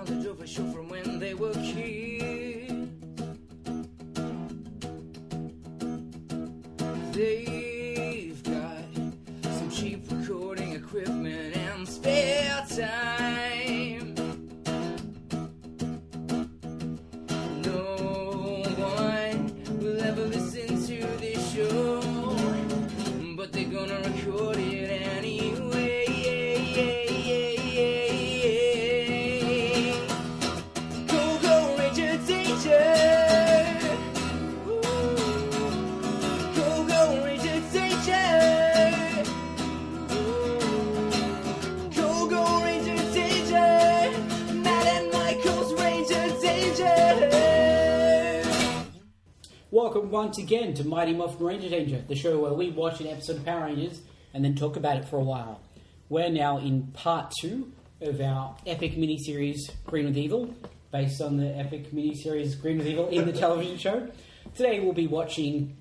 knowledge of a show from when they were kids. They've got some cheap recording equipment and spare time. No one will ever listen to this show, but they're gonna record it anyway. Go, go, Ranger Danger! Go, go, Ranger Danger! Go, go, Ranger Danger! Matt and Michael's Ranger Danger! Welcome once again to Mighty Morphin Ranger Danger, the show where we watch an episode of Power Rangers and then talk about it for a while. We're now in part 2 of our epic miniseries Green with Evil, based on the epic miniseries Green with Evil in the television show. Today we'll be watching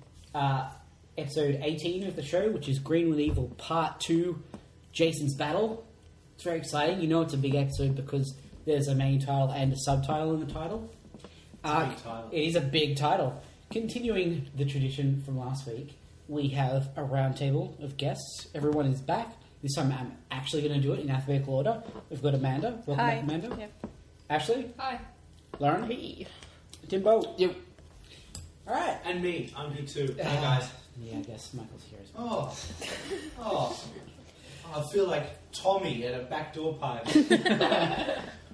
episode 18 of the show, which is Green with Evil Part 2, Jason's Battle. It's very exciting. You know it's a big episode because there's a main title and a subtitle in the title. It's a big title. It is a big title. Continuing the tradition from last week, we have a roundtable of guests. Everyone is back. This time I'm actually going to do it in alphabetical order. We've got Amanda. Welcome back, Amanda. Yep. Ashley. Hi. Lauren. Hey. Timbo. Yep. Alright. And me, I'm here too. Hey guys. Yeah, I guess Michael's here as well. I feel like Tommy at a backdoor party.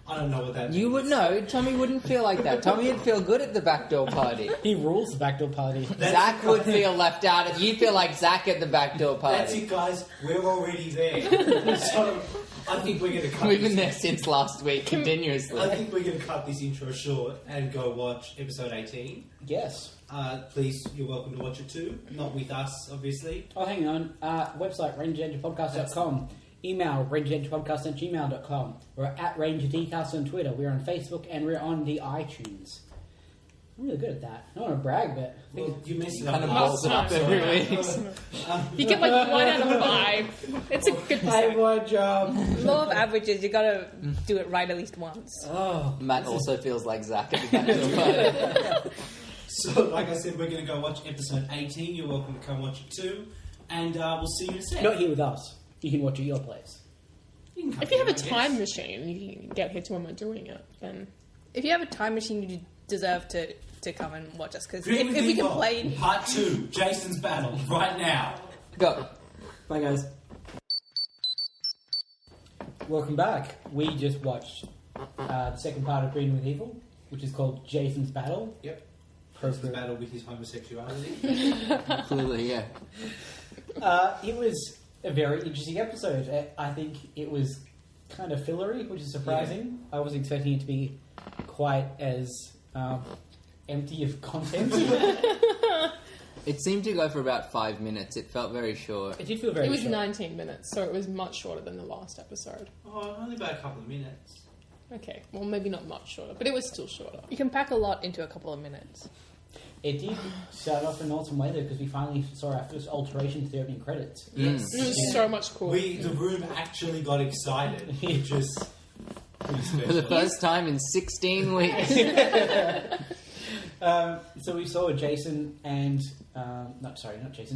I don't know what that means. You would know. Tommy wouldn't feel like that. Tommy would feel good at the backdoor party. He rules the backdoor party. Zach would feel left out, and you'd feel like Zack at the backdoor party. That's it, guys. We're already there. So I think we're going to cut We've been this. there since last week, continuously. I think we're going to cut this intro short and go watch episode 18. Yes. Please, you're welcome to watch it too. Not with us, obviously. Oh, hang on. Website, rangerdangerpodcast.com. Email, rangerdangerpodcast@gmail.com. We're at RangerDcast on Twitter. We're on Facebook, and we're on the iTunes. I'm really good at that. I don't want to brag, but I think Well, you messed it up. kind of last balls it up time. every week. You get like 1 out of 5. It's a good hey, percent. one job. Law of averages, you gotta do it right at least once. Oh, Matt also feels like Zack at the backdoor party. So, like I said, we're going to go watch episode 18. You're welcome to come watch it too. And we'll see you in a sec. not here with us. You can watch at your place. can come If you have a here, I time guess. machine, you can get here to when we're doing it. Then If you have a time machine, you deserve to come and watch us. Because Green if with we can Evil, play... Part 2, Jason's Battle, right now. Go. Bye, guys. Welcome back. We just watched the second part of Green with Evil, which is called Jason's Battle. Yep. Jason's battle with his homosexuality. Clearly, yeah. It was a very interesting episode. I think it was kind of fillery, which is surprising. I was expecting it to be quite as empty of content. It seemed to go for about 5 minutes. It felt very short. It did feel very it was short. 19 minutes, so it was much shorter than the last episode. Oh, only about a couple of minutes. Okay, well maybe not much shorter, but it was still shorter. You can pack a lot into a couple of minutes. It did start off in an awesome way, though, because we finally saw our first alteration to the opening credits. Yes. It was so much cooler. The room actually got excited, which is pretty For the special. first time in 16 weeks. So we saw Jason and...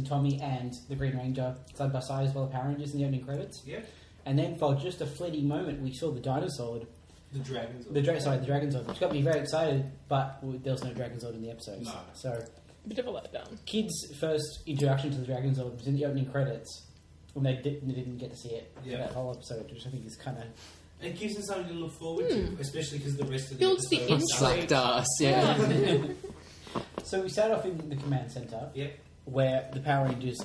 Tommy and the Green Ranger side by side as well as Power Rangers in the opening credits. Yeah, And then for just a fleeting moment, we saw the Dinosaur. the dragons. The Dragonzord, which got me very excited, but there was no Dragonzord in the episode. No. So, Bit of a letdown. kids' first introduction to the Dragonzord was in the opening credits, when they didn't get to see it for Yeah. that whole episode, which I think is kind of... It gives us something to look forward to, especially because the rest of the Builds the episode intrigue. Sucked us, yeah. So we start off in the command center, Yep. where the Power Rangers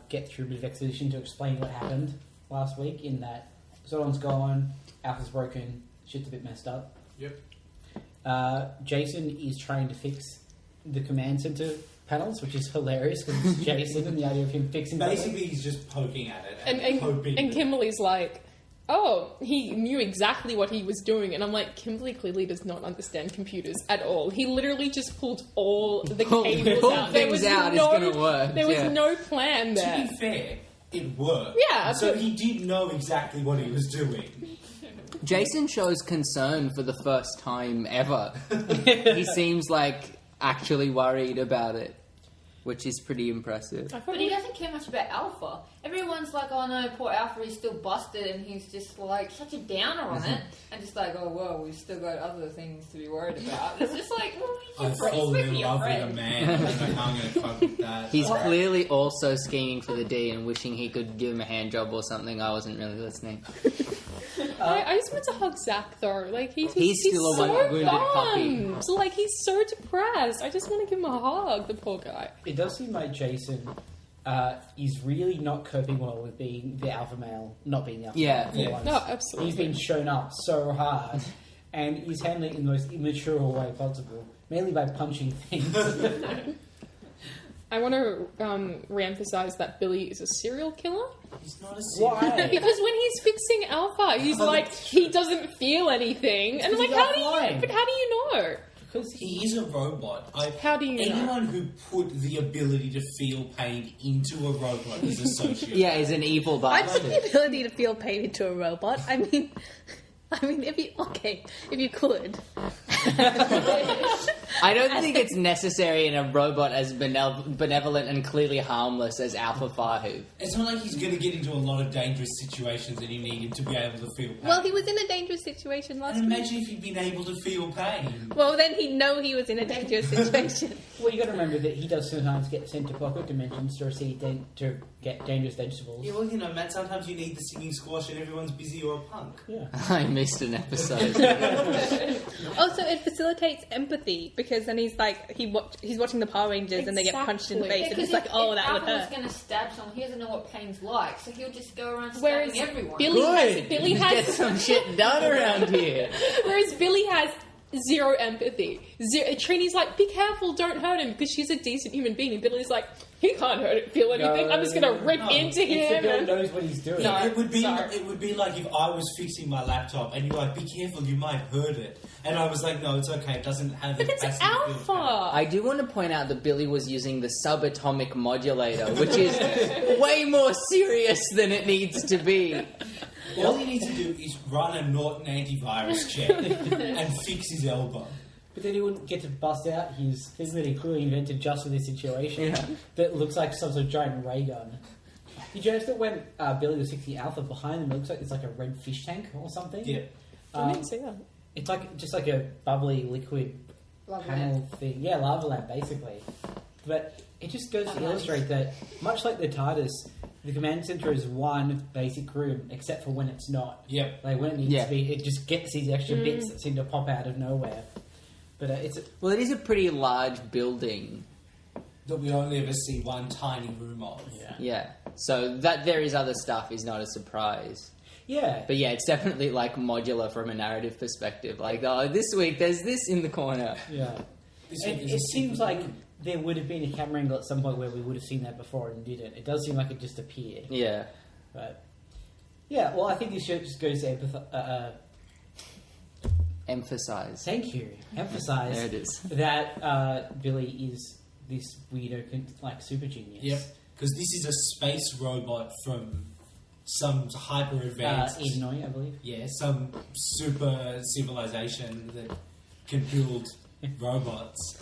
get through a bit of exposition to explain what happened last week, in that Zordon's gone, Alpha's broken, shit's a bit messed up. Yep. Jason is trying to fix the command center panels, which is hilarious because it's Jason and the idea of him fixing Basically, he's just poking at it And hoping. and Kimberly's like, oh, he knew exactly what he was doing. And I'm like, Kimberly clearly does not understand computers at all. He literally just pulled all the cables Pull out. things out is gonna work, There was yeah. no plan there. To be fair, it worked. Yeah, So but- he did know exactly what he was doing. Jason shows concern for the first time ever. He seems like actually worried about it, which is pretty impressive. But he doesn't care much about Alpha. Everyone's like, oh no, poor Alpha, he's still busted, and he's just like such a downer on it, and just like, oh well, we've still got other things to be worried about. It's just like, well, I've fallen in love with a man. I'm going to cope with that. He's clearly also scheming for the D and wishing he could give him a hand job or something. I wasn't really listening. I just want to hug Zack though. Like he's still a so wounded puppy. bummed. Like he's so depressed. I just want to give him a hug. The poor guy. It does seem like Jason is really not coping well with being the alpha male, not being the alpha male. For once. No, absolutely. He's been shown up so hard, and he's handling it in the most immature way possible, mainly by punching things. I want to re-emphasize that Billy is a serial killer. He's not a serial Why? Because when he's fixing Alpha, he's like, he doesn't feel anything. And I'm like, he's how do you know? Because He is a robot. How do you know? Anyone who put the ability to feel pain into a robot is a sociopath. Yeah, he's an evil I put bastard. the ability to feel pain into a robot. I mean, if you could. I don't think it's necessary in a robot as benevolent and clearly harmless as Alpha Phew. It's not like he's going to get into a lot of dangerous situations and you need him to be able to feel pain. Well, he was in a dangerous situation last and week. imagine if he'd been able to feel pain. Well, then he'd know he was in a dangerous situation. well, you got to remember that he does sometimes get sent to pocket dimensions to get dangerous vegetables. Yeah, well, you know, Matt, sometimes you need the singing squash and everyone's busy or a punk. Yeah. I missed an episode. Also, it facilitates empathy because then he's like he's watching the Power Rangers and they get punched in the face and it's like, oh, that would hurt. If going to stab someone, he doesn't know what pain's like, so he'll just go around Whereas stabbing everyone. Billy Get has some shit done around here. Whereas Billy has zero empathy. Trini's like, be careful, don't hurt him, because she's a decent human being. And Billy's like, he can't feel anything. I'm just going to rip into him. He knows what he's doing. No. It would be Sorry. it would be like if I was fixing my laptop and you were like, be careful, you might hurt it. And I was like, no, it's okay, it doesn't have the But it's capacity to feel pain. Alpha. I do want to point out that Billy was using the subatomic modulator, which is way more serious than it needs to be. All he needs to do is run a Norton antivirus check and fix his elbow. But then he wouldn't get to bust out his thing that he clearly invented just for this situation that looks like some sort of giant ray gun. Did you notice that when Billy was fixing Alpha, behind him it looks like it's like a red fish tank or something? Yeah. I didn't see that. It's like just like a bubbly liquid Lava panel lamp. thing. Yeah, lava lamp basically. But it just goes to illustrate that, much like the TARDIS, the command center is one basic room, except for when it's not. Yep. Like when it needs to be, it just gets these extra bits that seem to pop out of nowhere. But Well, it is a pretty large building. That we only ever see one tiny room of. Yeah. So that there is other stuff is not a surprise. yeah. But yeah, it's definitely like modular from a narrative perspective. Like, oh, this week there's this in the corner. Yeah. This And one is it a seems secret like room. there would have been a camera angle at some point where we would have seen that before and didn't. It does seem like it just appeared. Yeah. But yeah, well, I think this show just goes to Emphasize. thank you. Emphasize There it is. that Billy is this weirdo, like super genius. Yep. Because this is a space robot from some hyper advanced. Illinois, I believe. Yeah, some super civilization that can build robots.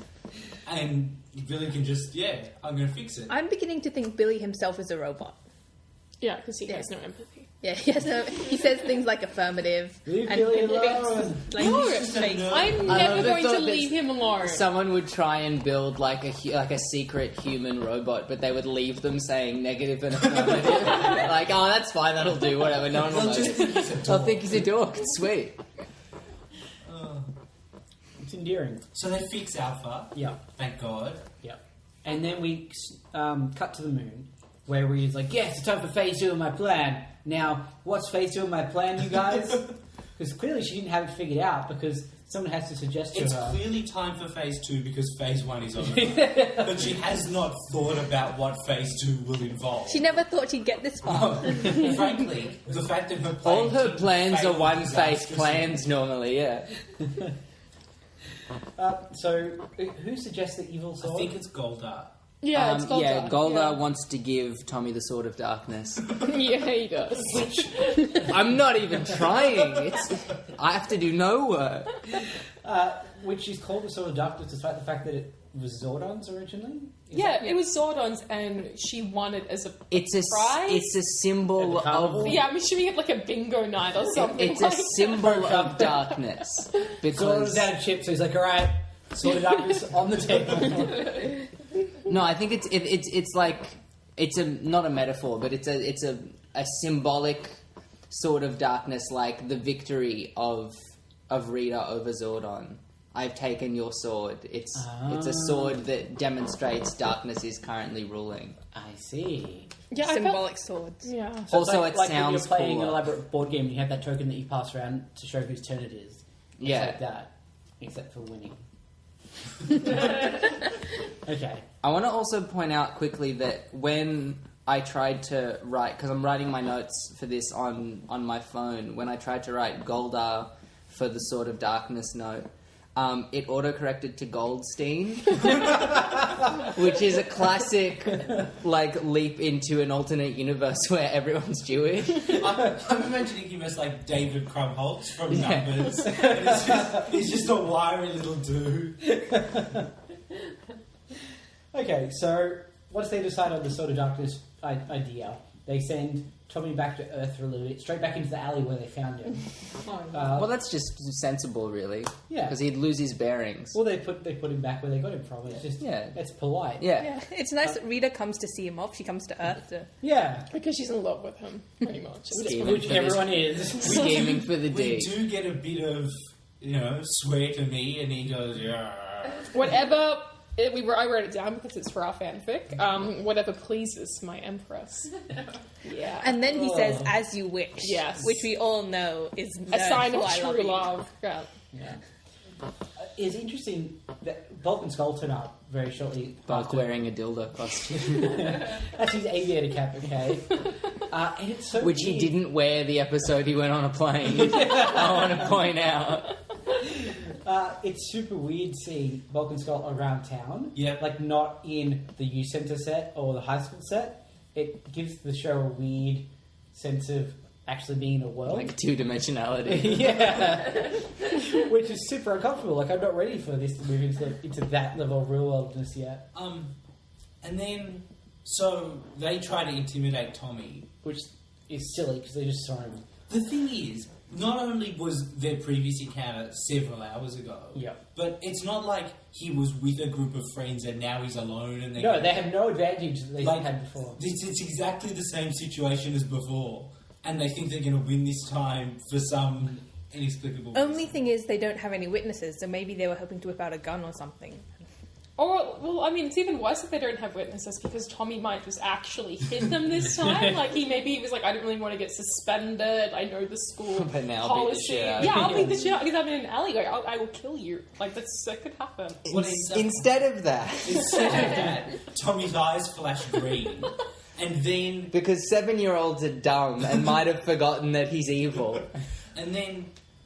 And Billy can just, I'm going to fix it. I'm beginning to think Billy himself is a robot. Yeah, because he has no empathy. Yeah, he says things like affirmative. Leave and Billy fix, alone. like, No, his face. I'm I never love the going to thought that leave him alone. Someone would try and build like a secret human robot, but they would leave them saying negative and affirmative. Like, oh, that's fine, that'll do, whatever. No one will They'll just notice. think he's a They'll dog. think he's a dork. It's sweet. It's endearing. So they fix Alpha, Yeah, thank God. yeah. And then we cut to the moon, where he's like, yes, it's time for phase 2 of my plan. Now, what's phase 2 of my plan, you guys? Because clearly she didn't have it figured out, because someone has to suggest to It's her. clearly time for phase 2 because phase 1 is over. But she has not thought about what phase 2 will involve. She never thought she'd get this far. Frankly, the fact that her All her keep plans are failing one-face disastrously. plans normally, yeah. So, who suggests the evil I sword? think it's Goldar. Yeah, it's Goldar. Yeah, Goldar wants to give Tommy the Sword of Darkness. Yeah, he does. I'm not even trying. I have to do no work. Which is called the Sword of Darkness despite the fact that it was Zordon's originally? It was Zordon's, and she won it as a prize. It's a symbol At the carnival? of... Yeah, I'm assuming it's like a bingo night or something. It's a symbol of darkness. Zordon's Because... out of chips, so he's like, alright, Sword of Darkness on the table. No, I think it's like... It's not a metaphor, but it's a symbolic Sword of Darkness, like the victory of Rita over Zordon. I've taken your sword. It's a sword that demonstrates darkness is currently ruling. I see. Yeah, Symbolic swords. Yeah. So Also, it's it like when sounds you're playing cooler. an elaborate board game and you have that token that you pass around to show whose turn it is. It's Yeah. like that, except for winning. Okay. I want to also point out quickly that when I tried to write, because I'm writing my notes for this on my phone, when I tried to write Goldar for the Sword of Darkness note, it autocorrected to Goldstein, which is a classic like leap into an alternate universe where everyone's Jewish. I'm imagining him as like David Krumholtz from Numbers. And he's just a wiry little dude. Okay, so once they decide on the Sword of Darkness idea, they send Tommy back to Earth for a little bit, straight back into the alley where they found him. Well, that's just sensible, really. Yeah. Because he'd lose his bearings. Well, they put him back where they got him from. It's just, it's polite. Yeah. Yeah, it's nice that Rita comes to see him off. She comes to Earth to... Yeah. Because she's in love with him, pretty much. Scheming Which for everyone is. Scheming for the We D. do get a bit of, swear to me, and he goes, yeah. Whatever... I wrote it down because it's for our fanfic. Whatever pleases my empress. Yeah. And then he says, as you wish. Yes. Which we all know is A sign of I true you. love. Yeah. Yeah. It's interesting that Bulk and Skull turn up very shortly. Bulk after- wearing a dildo costume. That's his aviator cap, okay? And it's so Which he weird. didn't wear the episode he went on a plane. I want to point out. It's super weird seeing Bulk and Skull around town. Yep. Like, not in the youth centre set or the high school set. It gives the show a weird sense of actually being in a world. Like two-dimensionality. Yeah. Which is super uncomfortable. Like, I'm not ready for this to move into that level of real worldness yet. And then, so they try to intimidate Tommy. Which is silly because they just saw him. The thing is, not only was their previous encounter several hours ago, but it's not like he was with a group of friends and now he's alone and No, they have no advantage that they had before. It's exactly the same situation as before, and they think they're going to win this time for some inexplicable reason. Only thing is they don't have any witnesses, so maybe they were hoping to whip out a gun or something. Or, well, I mean, it's even worse if they don't have witnesses because Tommy might just actually hit them this time. Like, he was like, I don't really want to get suspended. I know the school But now beat the policy. shit out of Yeah, I'll you. beat the shit out because I'm in an alleyway. I will kill you. Like, that could happen. Instead of that, Instead of that, Tommy's eyes flash green, and then because 7-year-olds are dumb and might have forgotten that he's evil.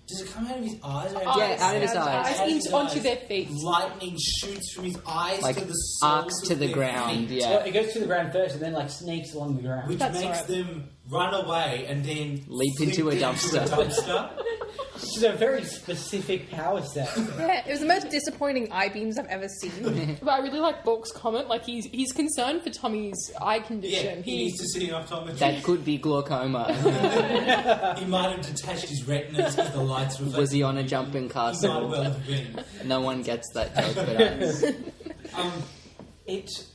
does it come out of his eyes? Yeah, out of his eyes. Onto their feet. Lightning shoots from his eyes Like, to the soles arcs of to the their ground, feet, yeah. Well, it goes to the ground first and then, like, snakes along the ground. which That's makes right. them run away and then Leap into a dumpster. Which is a very specific power set. Yeah, it was the most disappointing eye beams I've ever seen. But I really like Bulk's comment. Like, he's concerned for Tommy's eye Yeah, condition. he needs to see an optometrist. That could be glaucoma. He might have detached his retinas because the lights were. Was he on a jumping He might castle? well have been. No one gets that joke but us. It's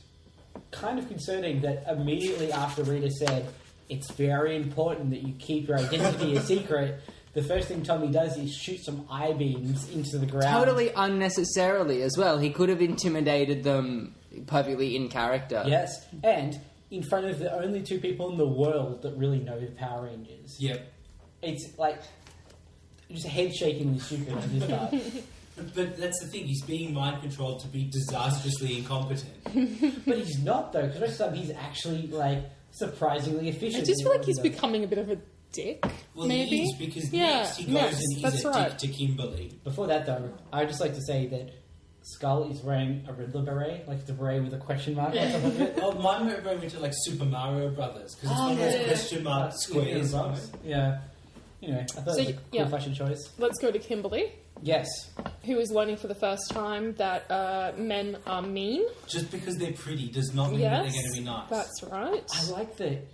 kind of concerning that immediately after Rita said, it's very important that you keep your identity a secret, the first thing Tommy does is shoot some eye beams into the ground. Totally unnecessarily as well. He could have intimidated them perfectly in character. Yes, and in front of the only two people in the world that really know the Power Rangers. Yep. It's like just head shakingly stupid on his part. But that's the thing, he's being mind controlled to be disastrously incompetent. But he's not, though, because most of the time he's actually, like, surprisingly efficient. I just feel like he's in what he becoming a bit of a dick. Well, maybe. he is, because Yeah, next he goes yes, and he's that's a right. dick to Kimberly. does. Before that, though, I would just like to say that Skull is wearing a Riddler beret, like the beret with a question mark on top of it. Oh, mine were very much like Super Mario Brothers because it's one of those question mark squares. Yeah. Anyway, I thought it was a cool fashion choice. Let's go to Kimberly, Yes. who is learning for the first time that men are mean. Just because they're pretty does not mean that they're going to be nice. That's right. I like that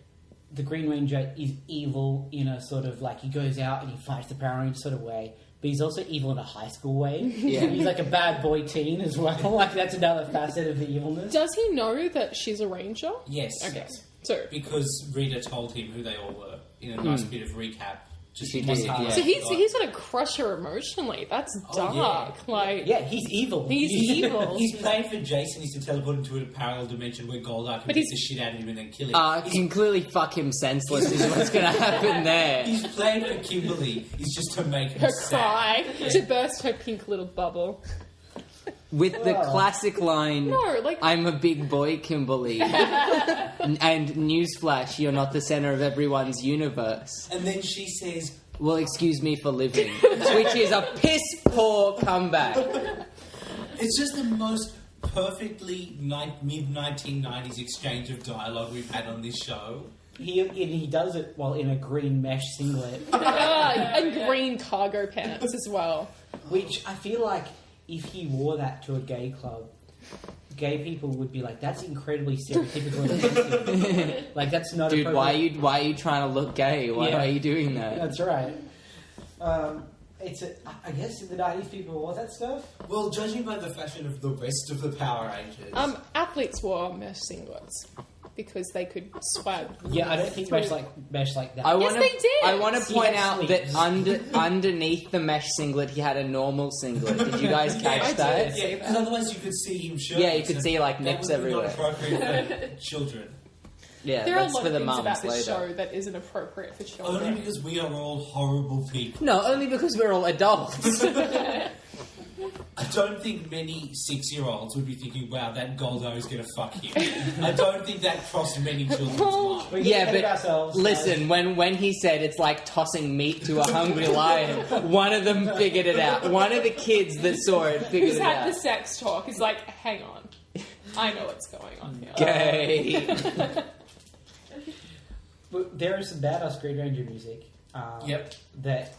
the Green Ranger is evil in a sort of like he goes out and he fights the Power Ranger sort of way, but he's also evil in a high school way. Yeah. He's like a bad boy teen as well. Like that's another facet of the evilness. Does he know that she's a ranger? Yes. Okay. So Because Rita told him who they all were in a nice bit of recap. Just She because did, he yeah. So he's gonna crush her emotionally. That's dark. yeah. Like Yeah, he's evil. he's evil. He's playing for Jason. He's to teleport into a parallel dimension where Goldar can But beat he's- the shit out of him and then kill him. Can clearly fuck him senseless is what's going to happen there. He's playing for Kimberly. He's just to make her her sad. cry to burst her pink little bubble. With the classic line, No, like I'm a big boy, Kimberly. And newsflash, you're not the center of everyone's universe. And then she says, Well, excuse me for living. Which is a piss poor comeback. it's just the most perfectly mid-1990s exchange of dialogue we've had on this show. He does it while in a green mesh singlet, and green cargo pants as well. which I feel like if he wore that to a gay club, gay people would be like, "That's incredibly stereotypical and offensive." Like that's not. Dude, why appropriate. are you trying to look gay? Why Yeah. are you doing that? That's right. I guess in the 90s people wore that stuff. Well, judging by the fashion of the rest of the Power Rangers... Athletes wore mesh singlets because they could swag. Yeah, I don't think mesh like that. I Yes, wanna, they did. I want to See, point that's out sweet. that underneath the mesh singlet, he had a normal singlet. Did you guys catch I that? did. Yeah, because otherwise you could see him shirtless. Yeah, you could see, like, and nips that would be everywhere. not appropriate for children. Yeah, There are a that's lot for of the things mums about this later. show that isn't appropriate for Only children. because we are all horrible people. No, only because we're all adults. I don't think many 6-year-olds would be thinking, wow, that Goldar is going to fuck him. I don't think that crossed many children's minds. We get Yeah, ahead of but ourselves, listen, when he said it's like tossing meat to a hungry lion, one of them figured it out. One of the kids that saw it figured Who's it had the out. sex talk is like, hang on, I know what's going on here. Gay. But there is some badass Green Ranger music. Yep. That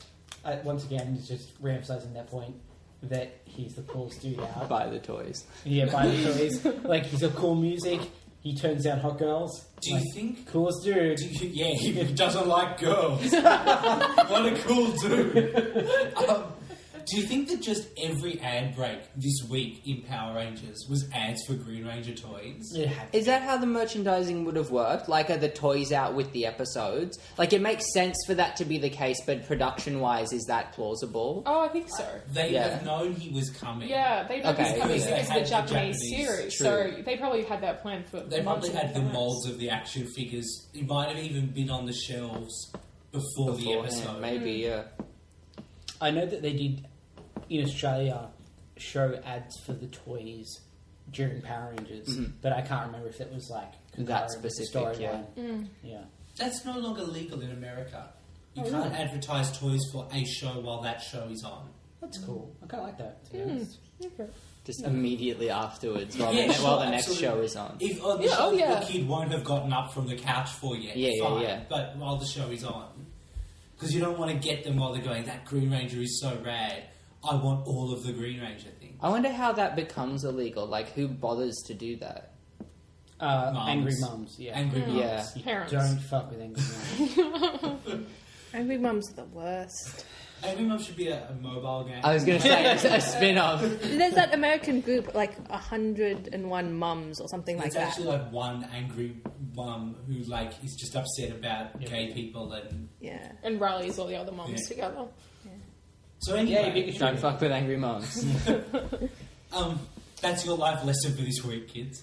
once again is just re-emphasizing that point that he's the coolest dude out. Buy the toys. Yeah, by the toys. Like he's a cool music. He turns down hot girls. Do you think... Coolest dude? Yeah, he doesn't like girls. What a cool dude. Do you think that just every ad break this week in Power Rangers was ads for Green Ranger toys? Yeah. Is that how the merchandising would have worked? Like, are the toys out with the episodes? Like, it makes sense for that to be the case, but production-wise, is that plausible? Oh, I think so. They Yeah. have known he was coming. Yeah, they know Okay. he's coming Because they because of had the the Japanese Japanese. series, True. so they probably had that plan for They months probably in had the advance. molds of the action figures. It might have even been on the shelves before the Beforehand, episode. maybe, yeah. I know that they did in Australia show ads for the toys during Power Rangers, Mhm. but I can't remember if it was like That concurrent with the specific, yeah. storyline. Yeah. That's no longer legal in America. You Oh, can't really? advertise toys for a show while that show is on. That's cool. I kind of like that, to be honest. Okay. Just immediately afterwards, while, Yeah, the, sure, while the next absolutely. show is on. If the Yeah, show oh, yeah. the kid won't have gotten up from the couch for yet, Yeah, yeah, fine. yeah. But while the show is on, because you don't want to get them while they're going, that Green Ranger is so rad. I want all of the Green Ranger things. I wonder how that becomes illegal. Like, who bothers to do that? Angry mums, yeah. Angry mums. Yeah. You Parents. don't fuck with angry mums. Angry Mum's the worst. Angry Mum should be a mobile game. I was going to say, it's a spin-off. There's that American group, like 101 Mums or something like It's that. actually like one angry mum who like is just upset about gay people and Yeah. And rallies all the other mums Yeah. together. so Yeah, anyway, big Don't fuck with angry mums. that's your life lesson for this week, kids.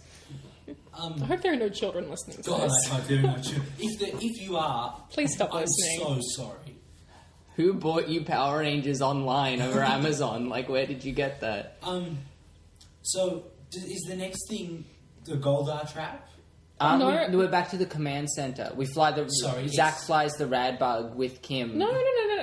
I hope there are no children listening to God, this. I do not. If you are, Please stop I'm listening. so sorry. Who bought you Power Rangers online over Amazon? Like, where did you get that? So is the next thing the Goldar trap? Aren't No. we're back to the command center. We fly the... Sorry, Zack yes. flies the rad bug with Kim. No,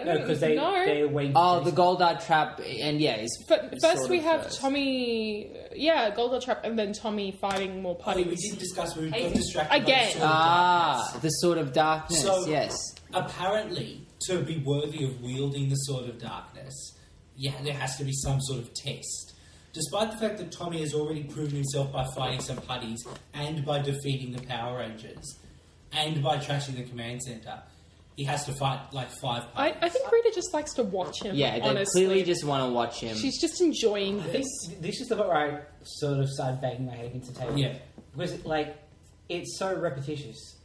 because they're waiting. Oh, the Goldar trap, and yeah, is First sort we of have first. Tommy, Goldar trap, and then Tommy fighting more Oh, we putties. didn't discuss. We got Hey, distracted again. by the Sword of Darkness. The Sword of Darkness, So- yes. Apparently, to be worthy of wielding the Sword of Darkness, there has to be some sort of test. Despite the fact that Tommy has already proven himself by fighting some putties, and by defeating the Power Rangers, and by trashing the command center, he has to fight like 5 putties. I think Rita just likes to watch him. Yeah, they honestly. clearly just want to watch him. She's just enjoying I think this. this is the part where I sort of started banging my head against the table. Yeah. Because, it's so repetitious.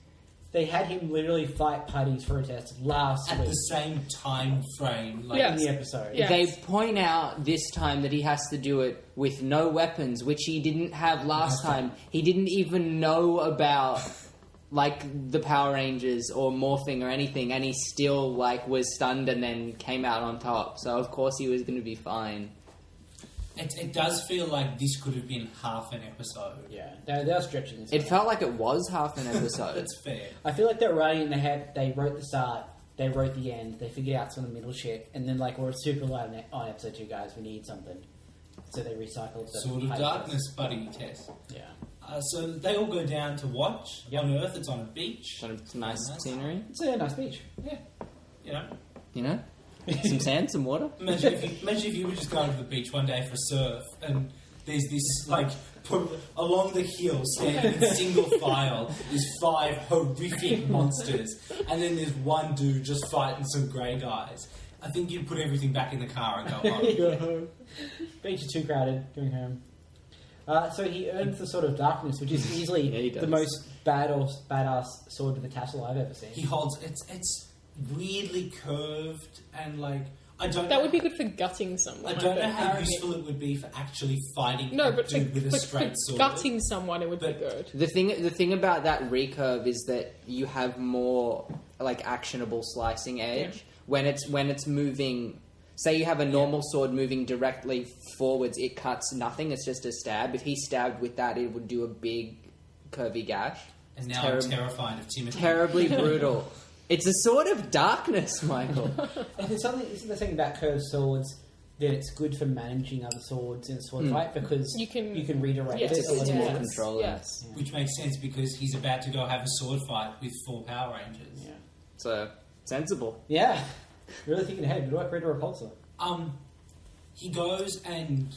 They had him literally fight putties for a test last At week the same time frame. Yeah. in the episode. Yeah. They point out this time that he has to do it with no weapons, which he didn't have last time. He didn't even know about the Power Rangers or morphing or anything, and he still was stunned and then came out on top. So of course he was going to be fine. It does feel like this could have been half an episode. Yeah, they're stretching this. It out. felt like it was half an episode. That's fair. I feel like they're writing. They wrote the start. They wrote the end. They figured out some of the middle shit, and then we're super light on episode 2, guys. We need something, so they recycled the Sword of putty Darkness buddy test. test. Yeah, So they all go down to watch on Earth. It's on a beach. Sort of nice scenery, it's a nice beach. Yeah, you know. you know? Some sand, some water. Imagine if you were just going to the beach one day for surf, and there's this along the hill, standing in single file, there's 5 horrific monsters, and then there's one dude just fighting some grey guys. I think you'd put everything back in the car and go home. Go home. Beach is too crowded. Going home. So he earns the Sword of Darkness, which is Yeah, he easily does. the most badass sword with a tassel I've ever seen. He holds it's weirdly curved and I don't. That know, would be good for gutting someone. I don't know think. how useful it would be for actually fighting No, a but for, dude with a for straight sword. gutting someone, it would But- be good. The thing about that recurve is that you have more actionable slicing edge when it's moving. Say you have a normal sword moving directly forwards, it cuts nothing. It's just a stab. If he stabbed with that, it would do a big curvy gash. And now Terrib- I'm terrified of Timothy. Terribly brutal. It's a sword of darkness, Michael. And there's something, isn't there something about curved swords that it's good for managing other swords in a sword fight because You can- redirect Yes, it. It's a lot more more. controlling. Yes. Which makes sense because he's about to go have a sword fight with 4 Power Rangers. Yeah. So sensible. Yeah. Really thinking ahead. Good work, Rita Repulsor. He goes and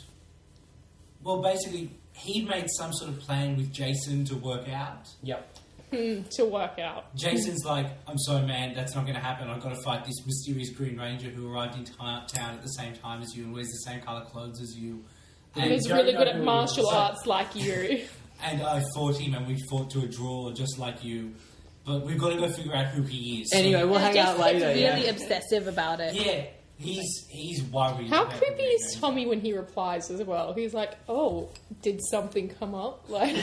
basically he made some sort of plan with Jason to work out. Yep. To work out. Jason's like, I'm sorry, man, that's not going to happen. I've got to fight this mysterious Green Ranger who arrived in town at the same time as you and wears the same colour clothes as you. And he's don't really know good who at he martial is. arts like you. And I fought him and we fought to a draw just like you. But we've got to go figure out who he is. So- Anyway, we'll hang out Jason's later. really Yeah. obsessive about it. yeah, he's worried. How about the creepy Green is Ranger. Tommy when he replies as well? He's like, "Oh, did something come up?" Like,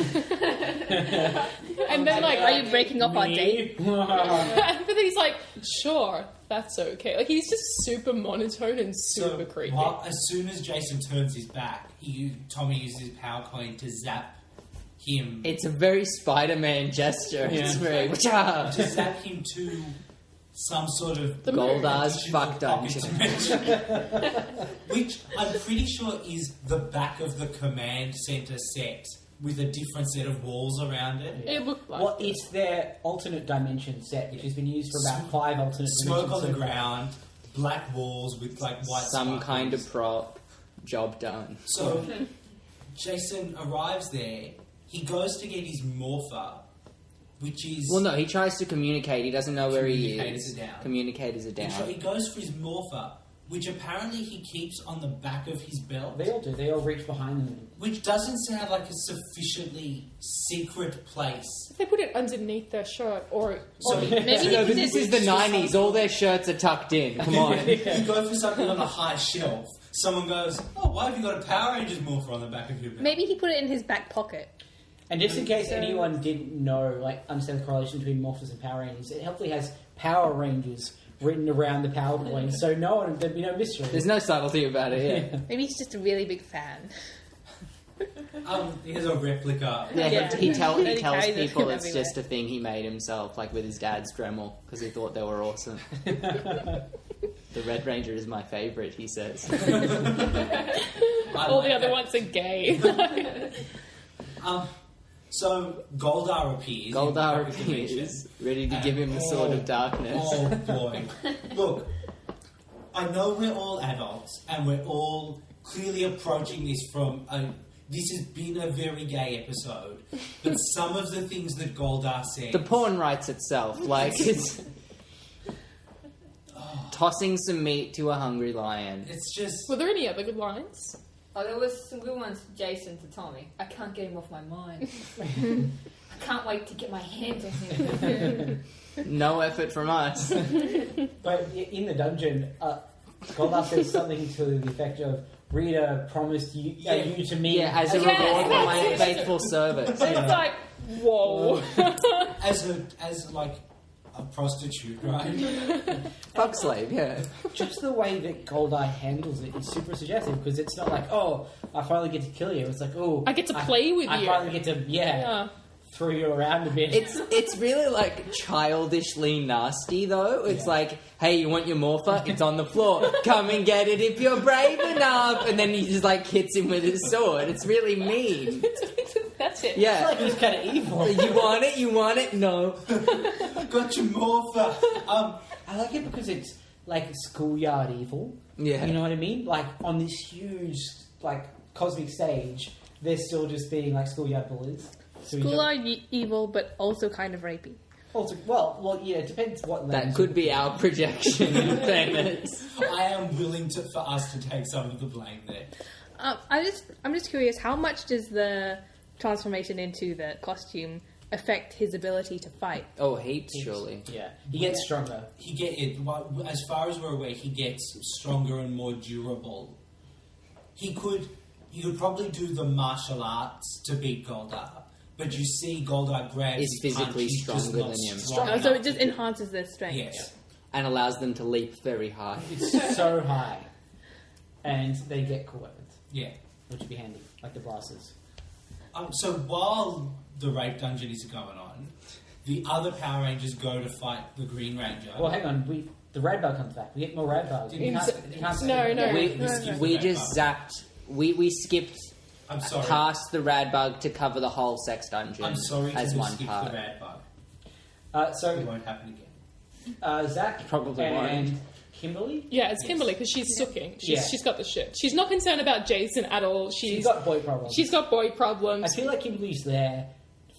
and then Are you breaking off our date? but then he's like, "Sure, that's okay." Like he's just super monotone and super creepy. As soon as Jason turns his back, Tommy uses his power coin to zap him. It's a very Spider-Man gesture. It's very... To zap him to some sort of The moon. Goldar's additional fuck pocket dungeon. dimension. Which I'm pretty sure is the back of the command center set with a different set of walls around it. It looked like Well, it's their alternate dimension set, which has been used for about 5 alternate Smoke dimensions. on the so far. ground, black walls with white Some sparkles. kind of prop. Job done. So Jason arrives there. He goes to get his morpher, which is Well, no, he tries to communicate. He doesn't know where he Communicators is. are down. Communicators are down. He goes for his morpher, which apparently he keeps on the back of his belt. They all do. They all reach behind them. Which doesn't sound like a sufficiently secret place. they put it underneath their shirt, or So Maybe he No, did but this is the 90s. All their shirts are tucked in. Come on. you go for something on a high shelf. Someone goes, "Oh, why have you got a Power Rangers morpher on the back of your belt?" Maybe he put it in his back pocket. And just in case anyone didn't know, understand the correlation between Morphers and Power Rangers, it helpfully has Power Rangers written around the power coins, so there'd be no mystery. There's no subtlety about it, yeah. Maybe he's just a really big fan. Here's a replica. Yeah, Yeah. he tells He carries it people it's everywhere. just a thing he made himself, like with his dad's Dremel, because he thought they were awesome. The Red Ranger is my favourite, he says. All the other ones are gay. So Goldar appears. Goldar in the public dimension. appears, ready to give him the Sword of Darkness. Oh boy. Look, I know we're all adults and we're all clearly approaching this from a... This has been a very gay episode, but some of the things that Goldar says... The porn writes itself, like it's... Tossing some meat to a hungry lion. It's just... Were there any other good lines? Oh, there was some good ones from Jason to Tommy. I can't get him off my mind. I can't wait to get my hands on him. No effort from us. But in the dungeon, Goldar says something to the effect of, Rita promised you to me. Yeah, as a Yeah, reward for my that's it. faithful service. It's like, whoa. As like a prostitute, right? Fuck slave, yeah. Just the way that Goldar handles it is super suggestive, because it's not like, oh, I finally get to kill you. It's like, oh, I get to play with I you. finally get to, Yeah. throw you around a bit. It's really like childishly nasty though. It's like, hey, you want your morpher? It's on the floor. Come and get it if you're brave enough. And then he just like hits him with his sword. It's really mean. That's it. Yeah. It's like he's kind of evil. You want it? You want it? No. Got your morpher. I like it because it's like schoolyard evil. Yeah. You know what I mean? Like on this huge, like cosmic stage, they're still just being like schoolyard bullies. So School are evil, but also kind of rapey. Also, well, yeah, it depends what lens. That could be our projection in fairness. I am willing for us to take some of the blame there. I'm just curious, how much does the transformation into the costume affect his ability to fight? Oh, heaps, surely. Yeah, he gets stronger. As far as we're aware, he gets stronger and more durable. He could probably do the martial arts to beat Goldar. But you see Goldar grabs Is his punch, physically he's just stronger not than him. strong So enough it just to- enhances their strength. Yes. And allows them to leap very high. It's so high, and they get cool weapons, Yeah. which would be handy, like the blasters. So while the rape dungeon is going on, the other Power Rangers go to fight the Green Ranger. Well, hang on, the Radbug comes back. We get more Radbugs. No. We just zapped. We skipped I'm sorry. past the Radbug to cover the whole sex dungeon. I'm sorry as to one skip part. the bad bug. It So won't happen again. Zach Probably and won't. Kimberly. Yeah, it's Kimberly because she's sucking. She's got the shit. She's not concerned about Jason at all. She's got boy problems. She's got boy problems. I feel like Kimberly's there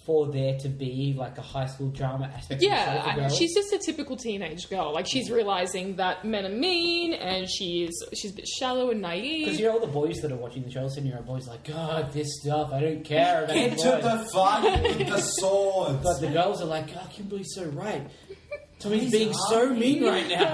to be like a high school drama aspect. of the show for girls. she's just a typical teenage girl. Like she's realizing that men are mean, and she's a bit shallow and Because naive. you know all the boys that are watching the show, 7-year-old boys like, God, this stuff, I don't care about Get the to boys. the fight with the swords. But the girls are like, oh, Kimberly's so right. Tommy's He's being so hungry. mean right now.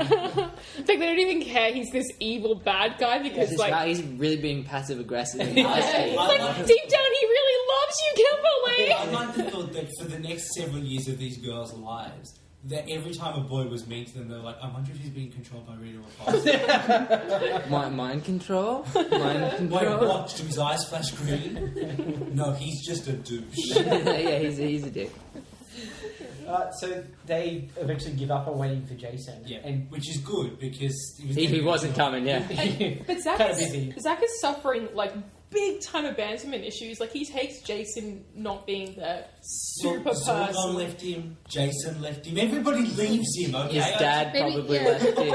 Like they don't even care. He's this evil bad guy because It's like. right, he's really being passive aggressive and Yeah, nasty. it's like deep down he really loves you, Kimberly. I like the thought that for the next several years of these girls' lives, that every time a boy was mean to them, they're like, I wonder if he's being controlled by Rita or Fox. Mind control? Mind Wait, control? what? Do his eyes flash green? No, he's just a douche. Yeah, he's a dick. So they eventually give up on waiting for Jason. Yeah, And which is good because He wasn't coming, yeah. But Zack Kinda busy. is suffering like big time abandonment issues. Like he takes Jason not being there super Zordon person. left him, Jason left him, everybody leaves him, okay? His dad Maybe- probably yeah. left him.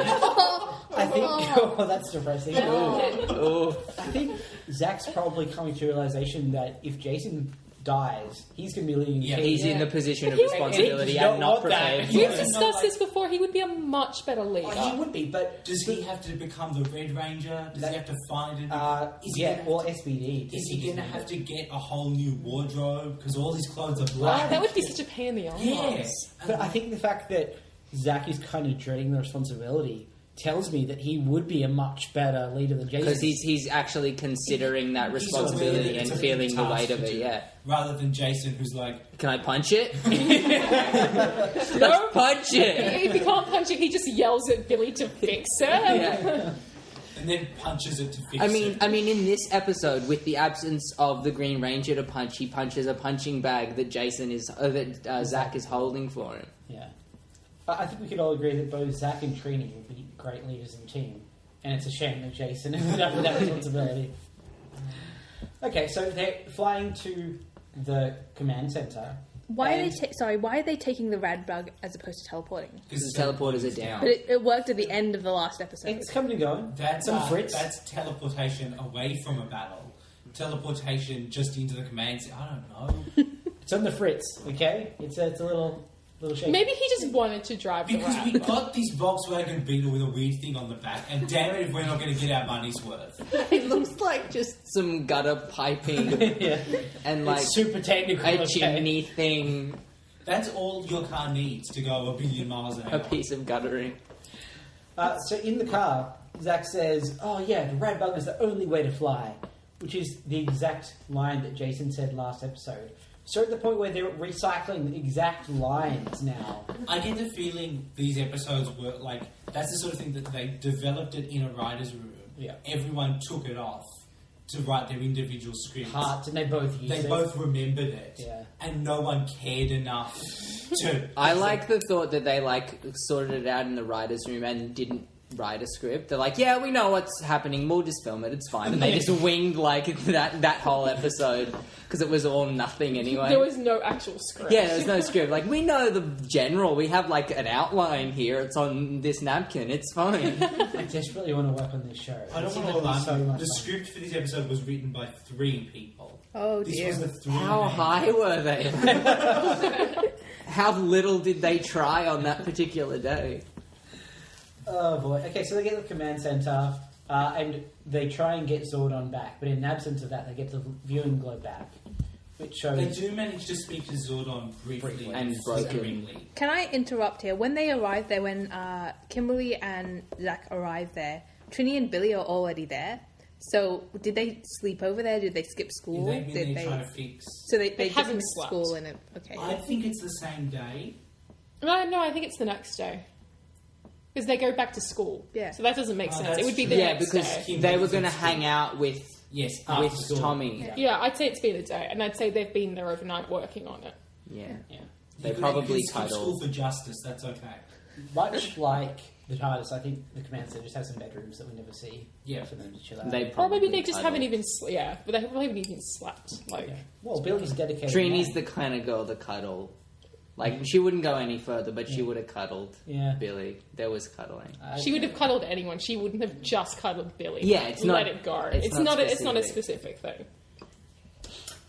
I think, oh, that's depressing. Oh, I think Zach's probably coming to realization that if Jason dies, he's going to be leading the Yeah, team. he's in the position of He- responsibility he- and not don't want that. prepared. We've for it. discussed this before. He would be a much better leader. Oh, he would be, but Does he have to become the Red Ranger? Does he have to find it? Is he yeah, gonna- or SBD. Is he going to have to get a whole new wardrobe because all his clothes are black? That would be such a pain in the arse. Yes. But I think the fact that Zach is kind of dreading the responsibility tells me that he would be a much better leader than Jason. Because he's actually considering that He's responsibility aware that and it's a feeling the task weight of to it, do, yeah. Rather than Jason, who's like, Can I punch it? Let's punch it! If he can't punch it, he just yells at Billy to fix it. Yeah. and and then punches it to fix I it. mean, in this episode, with the absence of the Green Ranger to punch, he punches a punching bag that Zack is holding for him. Yeah. I think we could all agree that both Zack and Trini would be great leaders in the team. And it's a shame that Jason ended up with that responsibility. Okay, so they're flying to the command center. Why are they taking the rad bug as opposed to teleporting? Because the teleporters are down. But it worked at the end of the last episode. It's coming and going. That's teleportation away from a battle. Teleportation just into the command center. I don't know. It's on the fritz, okay? It's a little shaky. Maybe he just wanted to drive the Because rat. we got this Volkswagen Beetle with a weird thing on the back, and damn it if we're not going to get our money's worth. It looks like just some gutter piping Yeah. and like It's super technical. a okay. chimney thing, That's all your car needs to go a billion miles an a hour. piece of guttering. So in the car, Zack says, "Oh yeah, the rad bug is the only way to fly," which is the exact line that Jason said last episode. So at the point where they're recycling the exact lines now. I get the feeling these episodes were like, that's the sort of thing that they developed it in a writer's room. Yeah. Everyone took it off to write their individual scripts. Parts, and they both use They it. both remembered it. Yeah. And no one cared enough to... I like the thought that they like sorted it out in the writers' room and didn't write a script. They're like, yeah, we know what's happening. We'll just film it. It's fine. And they just winged like that whole episode because it was all nothing anyway. There was no actual script. Yeah, there's no script. Like, we know the general. We have like an outline here. It's on this napkin. It's fine. I desperately want to work on this show. I don't It want seems to like it's so lie. much The fun. script for this episode was written by 3 people. Oh This dear. was the 3 How men. high were they? How little did they try on that particular day? Oh boy. Okay, so they get to the command center, and they try and get Zordon back, but in absence of that, they get the viewing globe back, which shows. They do manage to speak to Zordon briefly And broken. specifically. Can I interrupt here? When they arrived there, when Kimberly and Zack arrived there, Trini and Billy are already there. So did they sleep over there? Did they skip school? They've been Did there trying to fix... So they They just haven't missed slept. school and it, okay. I think it's the same day. No, I think it's the next day. Because they go back to school. Yeah. So that doesn't make Oh, sense. that's It would be true. the Yeah, next because day. Kim they were was going to in hang school. out with Yes, with after school. Tommy. Yeah. Yeah, I'd say it's been a day. And I'd say they've been there overnight working on it. Yeah. Yeah. They You probably can skip cuddled. school for justice, that's okay. Much like the TARDIS, I think the command center just has some bedrooms that we never see. Yeah. For them to chill out. They Or probably maybe they just cuddled. haven't even... Yeah, but they probably haven't even slept. Like, Yeah. Well, Billy's dedicated. Trini's man. the kind of girl to cuddle. Like, she wouldn't go any further, but she would have cuddled Yeah. Billy. There was cuddling. she would have cuddled anyone. She wouldn't have just cuddled Billy. Yeah, it's Let not- it go. it's It's not not a specific. specific thing.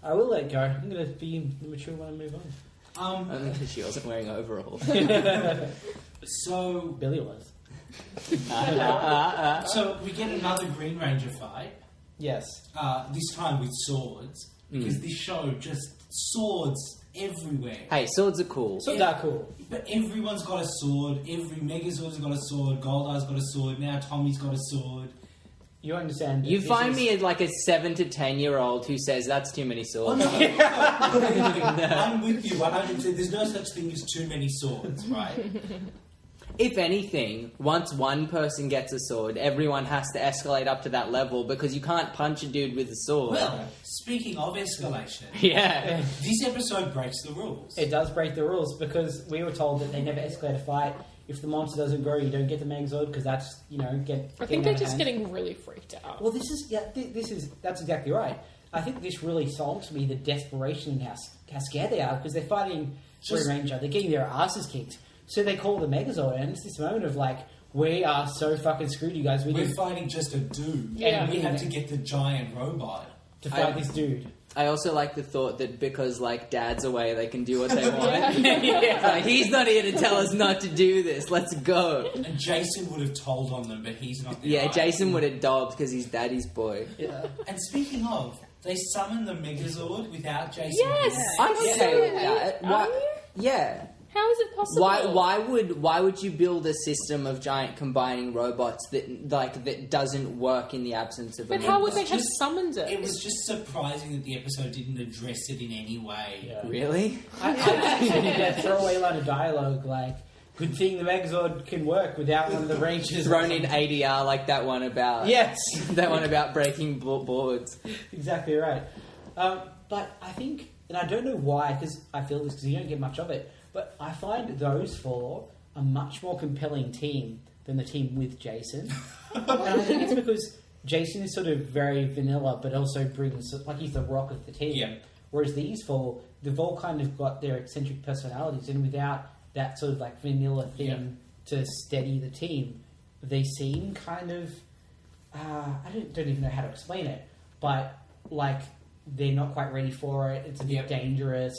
I will let go. I'm going to be mature when I move on. Only because she wasn't wearing overalls. So Billy was. so we get another Green Ranger fight, Yes. this time with swords, because this show just swords everywhere. Hey, swords are cool. So that cool. But everyone's got a sword, every Megazord's got a sword, Goldar's got a sword, now Tommy's got a sword. You understand. that You this find is- me as like a 7 to 10-year-old who says that's too many Oh, swords. no, I'm with you 100%. There's no such thing as too many swords, right? If anything, once one person gets a sword, everyone has to escalate up to that level because you can't punch a dude with a sword. Well, speaking of escalation, yeah. this episode breaks the rules. It does break the rules because we were told that they never escalate a fight. If the monster doesn't grow, you don't get the Megazord because that's, I think they're just getting really freaked out. Well, that's exactly right. I think this really sold to me the desperation and how scared they are because they're fighting Green Ranger. They're getting their asses kicked. So they call the Megazord, and it's this moment of like, we are so fucking screwed, you guys. We're fighting just a dude, Yeah. and we have to get the giant robot. to fight this dude. I also like the thought that because, like, Dad's away, they can do what they want. It's like, he's not here to tell us not to do this. Let's go. And Jason would have told on them, but he's not there. Yeah, either. Jason would have dobbed because he's Daddy's boy. Yeah. And speaking of, they summon the Megazord without Jason. Yes! there. I'm okay with that. Are you? Yeah. How is it possible? Why would you build a system of giant combining robots that doesn't work in the absence of a But how would they Megazord? have summoned it? It was just surprising that the episode didn't address it in any way. Yeah. Really? I actually did that throwaway line of dialogue like, Good thing the Megazord can work without one of the Rangers. Thrown in ADR like that one about Yes. that one about breaking boards. Exactly right. But I think, and I don't know why, because I feel this because you don't get much of it, but I find those four a much more compelling team than the team with Jason. And I think it's because Jason is sort of very vanilla, but also brings, like, he's the rock of the team. Yeah. Whereas these four, they've all kind of got their eccentric personalities, and without that sort of like vanilla thing to steady the team, they seem kind of, I don't even know how to explain it, but like they're not quite ready for it. It's a bit dangerous.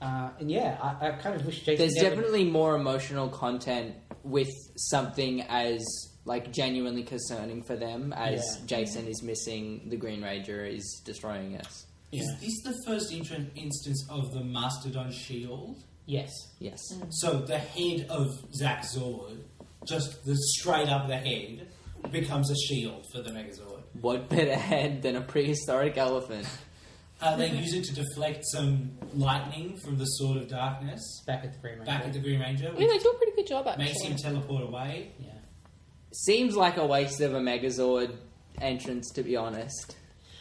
And yeah, I kind of wish Jason... There's definitely more emotional content with something as like genuinely concerning for them as Jason is missing the Green Ranger, is destroying us. Is this the first instance of the Mastodon shield? Yes. Yes. So the head of Zack Zord, just the straight up the head, becomes a shield for the Megazord. What better head than a prehistoric elephant? They use it to deflect some lightning from the Sword of Darkness Back at the Green Ranger. back at the Green Ranger, Yeah, they which do a pretty good job, actually. makes him teleport away. Yeah. Seems like a waste of a Megazord entrance, to be honest.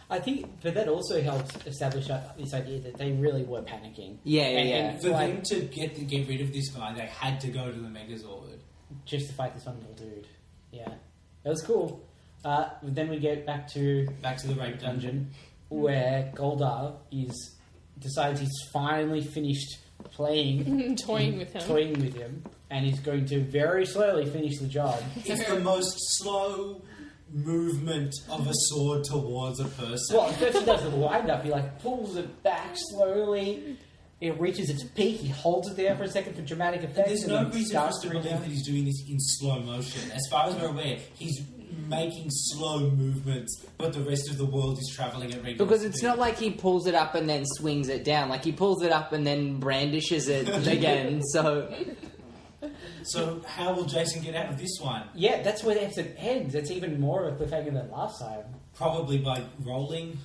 I think, but that also helps establish this idea that they really were panicking. Yeah. For them to get rid of this guy, they had to go to the Megazord. Just to fight this one little dude. Yeah. That was cool. Then we get back to the rape dungeon. where Goldar decides he's finally finished playing, Toying with him. and he's going to very slowly finish the job. It's the most slow movement of a sword towards a person. Well, at first he does the wind up, he like pulls it back slowly. It reaches its peak. He holds it there for a second for dramatic effect. There's and no then reason for starts us to to believe rebound. that he's doing this in slow motion. As far as we're aware, he's making slow movements, but the rest of the world is travelling at regular Because it's speed. not like he pulls it up and then swings it down. Like, he pulls it up and then brandishes it again, so... So how will Jason get out of this one? Yeah, that's where the episode ends. It's even more of a cliffhanger than last time. Probably by rolling.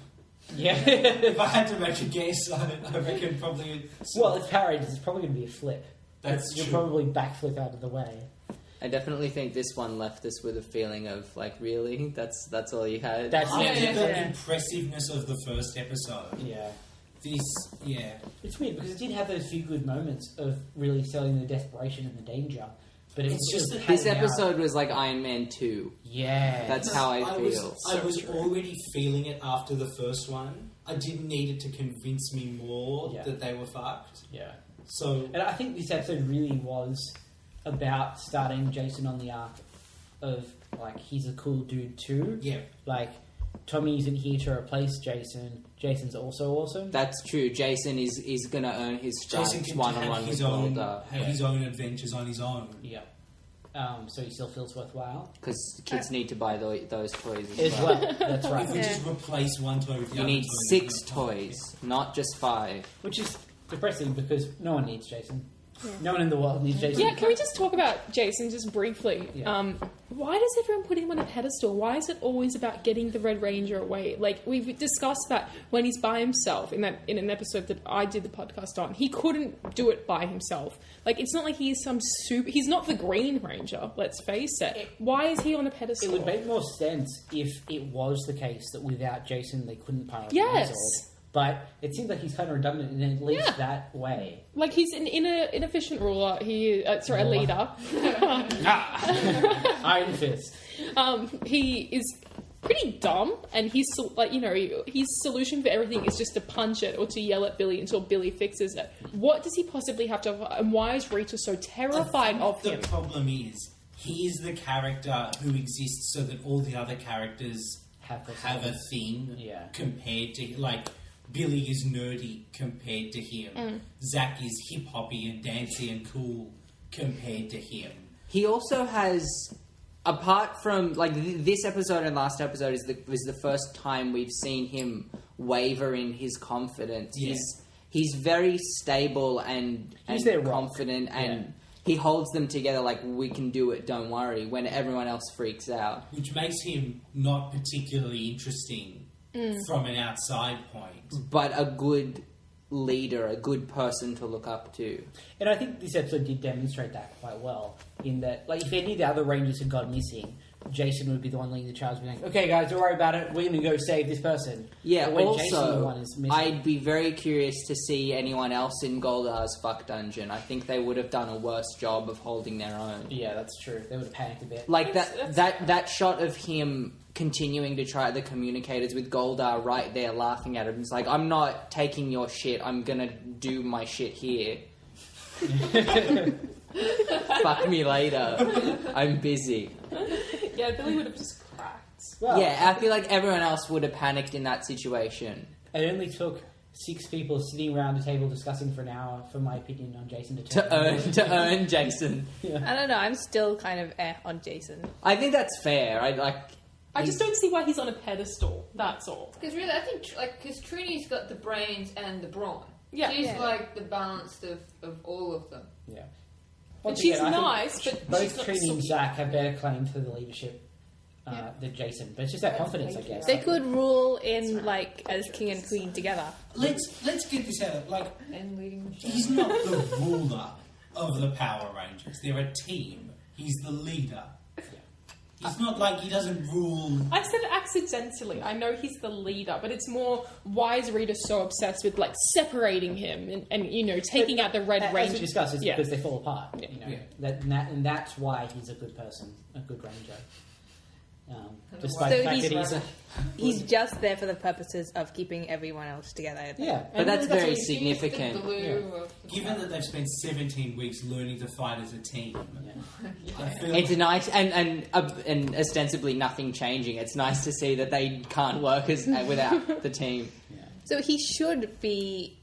Yeah. If I had to make a guess, I reckon probably... Well, it's Power Rangers. It's probably going to be a flip. That's You'll true. probably backflip out of the way. I definitely think this one left us with a feeling of, like, really? That's all you had? That's After the Yeah. impressiveness of the first episode, Yeah. It's weird because it did have those few good moments of really selling the desperation and the danger. But it It's was just just that This episode was like Iron Man 2. Yeah. That's how I feel. I was already feeling it after the first one. I didn't need it to convince me more that they were fucked. Yeah. So And I think this episode really was about starting Jason on the arc of, like, he's a cool dude too. yeah, Like, Tommy isn't here to replace Jason. Jason's also awesome. That's true. Jason is going to earn his Jason stripes can one-on-one have with have Goldar. his own adventures on his own. Yeah. So he still feels worthwhile. Because kids need to buy those toys As as well. well. That's If right. we just replace one toy with the You other need toy, 6 then we're fine. toys, not just 5. Which is depressing because no one needs Jason. No one in the world needs Jason. Yeah, can we just talk about Jason just briefly? Yeah. Why does everyone put him on a pedestal? Why is it always about getting the Red Ranger away? Like, we've discussed that when he's by himself in an episode that I did the podcast on, he couldn't do it by himself. Like, it's not like he's he's not the Green Ranger, let's face it. Why is he on a pedestal? It would make more sense if it was the case that without Jason they couldn't pilot Yes. the Megazord. But it seems like he's kind of redundant in at least that way. Like, he's an inefficient ruler. A leader. Iron Fist. He is pretty dumb, and his solution for everything is just to punch it or to yell at Billy until Billy fixes it. What does he possibly have to offer, and why is Rita so terrified of him? The problem is, he is the character who exists so that all the other characters Have a thing compared to, like, Billy is nerdy compared to him. Zack is hip-hoppy and dancey and cool compared to him. He also has, apart from, like, this episode and last episode was the first time we've seen him waver in his confidence. Yeah. He's very stable and their rock. confident, and he holds them together like, we can do it, don't worry, when everyone else freaks out. Which makes him not particularly interesting from an outside point. But a good leader, a good person to look up to. And I think this episode did demonstrate that quite well, in that, like, if any of the other Rangers had gone missing, Jason would be the one leading the charge, being like, okay, guys, don't worry about it, we're going to go save this person. Yeah, but when Jason's the also, one is missing, I'd be very curious to see anyone else in Goldar's fuck dungeon. I think they would have done a worse job of holding their own. Yeah, that's true. They would have panicked a bit. Like, That's that shot of him continuing to try the communicators with Goldar right there laughing at him. He's like, I'm not taking your shit, I'm gonna do my shit here. Fuck me later. I'm busy. Yeah, Billy would have just cracked. Well, Yeah, I feel like everyone else would have panicked in that situation. it only took 6 people sitting around a table discussing for an hour, for my opinion, on Jason To earn Jason. I don't know. I'm still kind of on Jason. I think that's fair. I just don't see why he's on a pedestal. That's all. Because really, I think because Trini's got the brains and the brawn. Yeah. She's Yeah. like the balanced of all of them. Yeah. And Once she's again, I think nice, but she's both not Trini and so- Zack have better claim to the leadership than Jason, but it's just that confidence, I guess. They could rule in like as king and queen together. Let's get this out. Like, And leading the show. he's not the ruler of the Power Rangers. They're a team. He's the leader. He's not like he doesn't rule. I said it accidentally. I know he's the leader, but it's more, why is Rita so obsessed with like separating him and you know, taking out the Red As Ranger? we discussed, it's Yeah. because they fall apart. Yeah. You know, Yeah. and that's why he's a good person, a good ranger. Despite So the fact he's- that He's just there for the purposes of keeping everyone else together. yeah, But that's really very what he- significant. The glue of the Given that they've spent 17 weeks learning to fight as a team, Yeah. I feel It's nice, and ostensibly nothing changing. It's nice to see that they can't work without the team. So he should be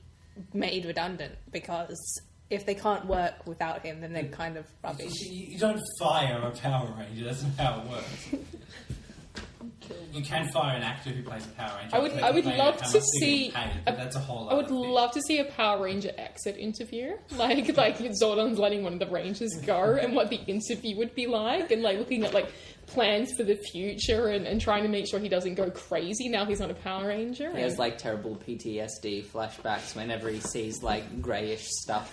made redundant because if they can't work without him, then they're kind of rubbish. you don't fire a Power Ranger. That's not how it works. You can fire an actor who plays a Power Ranger. I would They love how to much they're getting see paid, but that's a whole I would other thing. love to see a Power Ranger exit interview, like Zordon's letting one of the Rangers go, and what the interview would be like, and like looking at like plans for the future, and trying to make sure he doesn't go crazy now he's not a Power Ranger. He has like terrible PTSD flashbacks whenever he sees like greyish stuff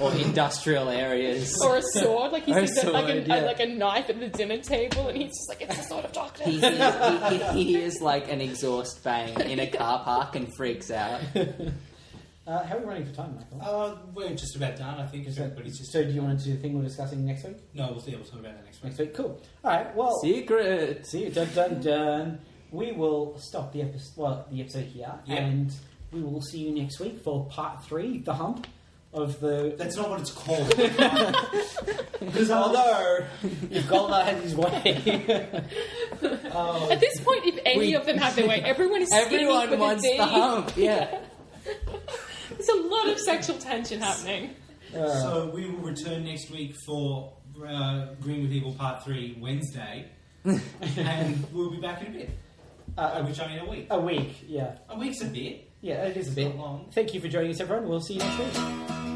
or industrial areas. Or a sword, like he Or a sees like sword, yeah. like a knife at the dinner table, and he's just like, it's a sword of darkness. He hears like an exhaust bang in a car park and freaks out. How are we running for time, Michael? We're just about done, I think. If everybody's just So do you want to do the thing we're discussing next week? no, we'll talk about that next week. Next week, cool. All right, well, Secret. see you. Dun dun dun. We will stop the episode here, Yeah. and we will see you next week for part 3, the hump of the. That's not what it's called. Because although if Goldar has his way, At this point, if any of them have their way, everyone is scheming for Everyone wants D. the hump. Yeah. There's a lot of sexual tension happening. So we will return next week for Green with Evil Part 3 Wednesday, and we'll be back in a bit. Which I mean a week. a week, yeah, A week's a bit. yeah, it is a It's bit not long. Thank you for joining us, everyone. We'll see you next week.